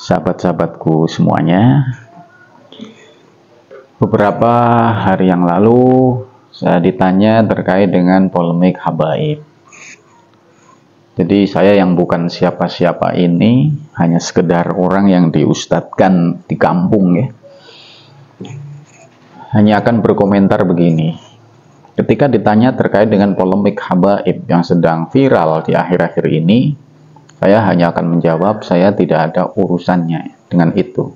sahabat-sahabatku semuanya. Beberapa hari yang lalu saya ditanya terkait dengan polemik habaib. Jadi saya yang bukan siapa-siapa ini, hanya sekedar orang yang diustadkan di kampung ya, hanya akan berkomentar begini. Ketika ditanya terkait dengan polemik habaib yang sedang viral di akhir-akhir ini, saya hanya akan menjawab saya tidak ada urusannya dengan itu.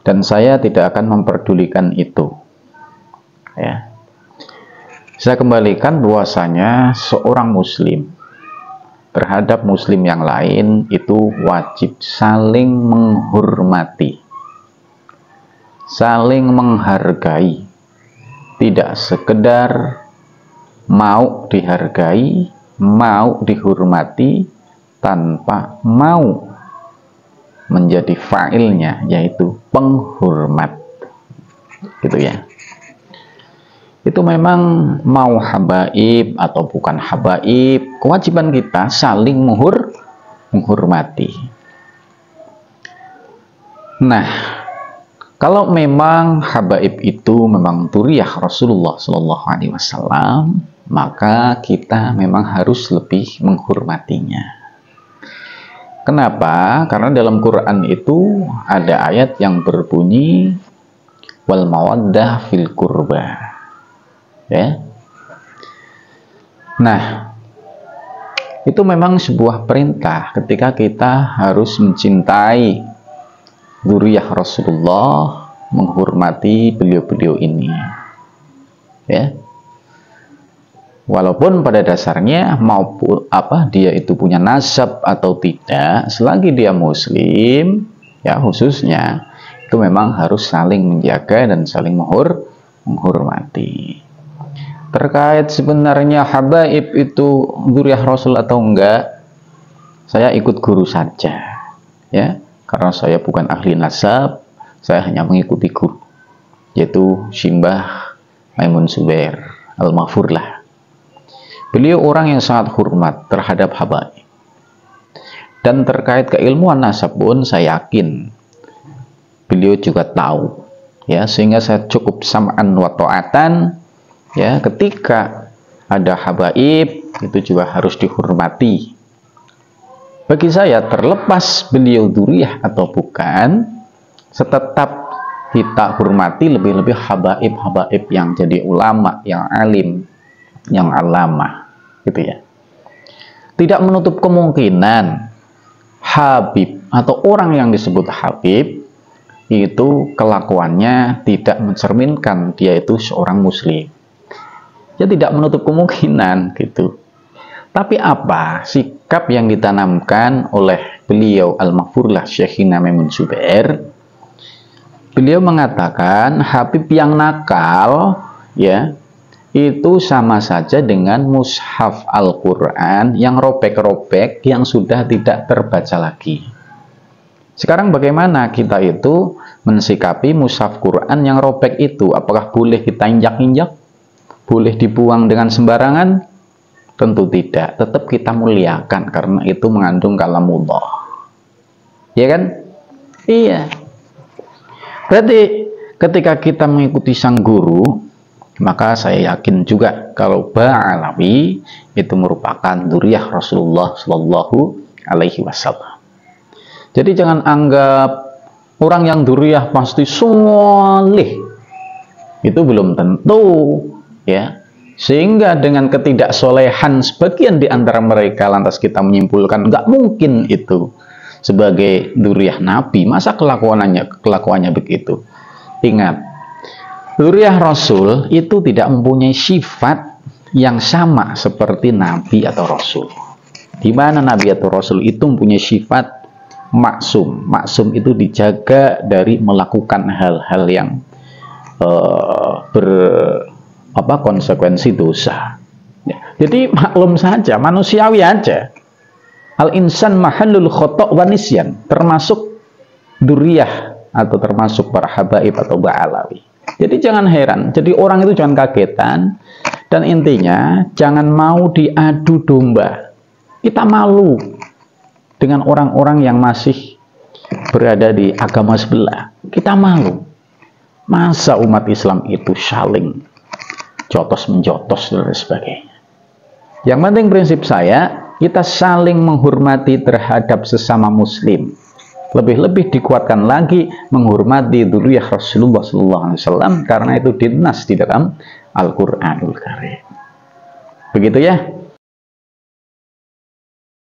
Dan saya tidak akan memperdulikan itu. Ya. Saya kembalikan bahwasanya seorang muslim terhadap muslim yang lain itu wajib saling menghormati, saling menghargai, tidak sekedar mau dihargai, mau dihormati tanpa mau menjadi fa'ilnya, yaitu penghormat, gitu ya. Itu memang mau habaib atau bukan habaib, kewajiban kita saling menghormati. Nah, kalau memang habaib itu memang dzurriyyah Rasulullah Shallallahu Alaihi Wasallam, maka kita memang harus lebih menghormatinya. Kenapa? Karena dalam Quran itu ada ayat yang berbunyi wal mawaddah fil qurba. Ya. Nah, itu memang sebuah perintah ketika kita harus mencintai dzurriyyah Rasulullah, menghormati beliau-beliau ini. Ya. Walaupun pada dasarnya maupun dia itu punya nasab atau tidak, selagi dia muslim, ya khususnya itu memang harus saling menjaga dan saling menghormati. Terkait sebenarnya habaib itu dzurriyyah Rasul atau enggak, saya ikut guru saja, ya, karena saya bukan ahli nasab, saya hanya mengikuti guru, yaitu Simbah Maimun Zubair Al-Mahfurlah. Beliau orang yang sangat hormat terhadap habaib. Dan terkait keilmuan nasab pun saya yakin beliau juga tahu, ya, sehingga saya cukup sam'an wa ta'atan, ya, ketika ada habaib itu juga harus dihormati. Bagi saya terlepas beliau dzurriyyah atau bukan, tetap kita hormati lebih-lebih habaib-habaib yang jadi ulama, yang alim, yang alamah, gitu ya. Tidak menutup kemungkinan habib atau orang yang disebut habib itu kelakuannya tidak mencerminkan dia itu seorang muslim. Ya, tidak menutup kemungkinan gitu. Tapi apa sikap yang ditanamkan oleh beliau Al-Mahfurlah Syekhina Maimun Zubair? Beliau mengatakan habib yang nakal, ya, itu sama saja dengan mushaf Al-Quran yang robek-robek, yang sudah tidak terbaca lagi. Sekarang bagaimana kita itu mensikapi mushaf Quran yang robek itu? Apakah boleh kita injak-injak? Boleh dibuang dengan sembarangan? Tentu tidak. Tetap kita muliakan karena itu mengandung kalamullah. Ya kan? Iya. Berarti ketika kita mengikuti sang guru, maka saya yakin juga kalau Ba'alawi itu merupakan dzurriyyah Rasulullah Shallallahu Alaihi Wasallam. Jadi jangan anggap orang yang dzurriyyah pasti soleh. Itu belum tentu, ya. Sehingga dengan ketidaksolehan sebagian di antara mereka lantas kita menyimpulkan nggak mungkin itu sebagai dzurriyyah Nabi. Masa kelakuannya begitu? Ingat, dzurriyyah Rasul itu tidak mempunyai sifat yang sama seperti Nabi atau Rasul. Di mana Nabi atau Rasul itu mempunyai sifat maksum. Maksum itu dijaga dari melakukan hal-hal yang konsekuensi dosa. Ya. Jadi maklum saja, manusiawi aja. Al-insan mahallul khotok wa nisyan, termasuk dzurriyyah atau termasuk para habaib atau ba'alawi. Jadi jangan heran, jadi orang itu jangan kagetan, dan intinya jangan mau diadu domba. Kita malu dengan orang-orang yang masih berada di agama sebelah. Kita malu. Masa umat Islam itu saling jotos-menjotos dan sebagainya. Yang penting prinsip saya, kita saling menghormati terhadap sesama muslim. Lebih-lebih dikuatkan lagi menghormati dzurriyyah Rasulullah SAW, karena itu dinas di dalam Al-Qur'anul Karim. Begitu ya.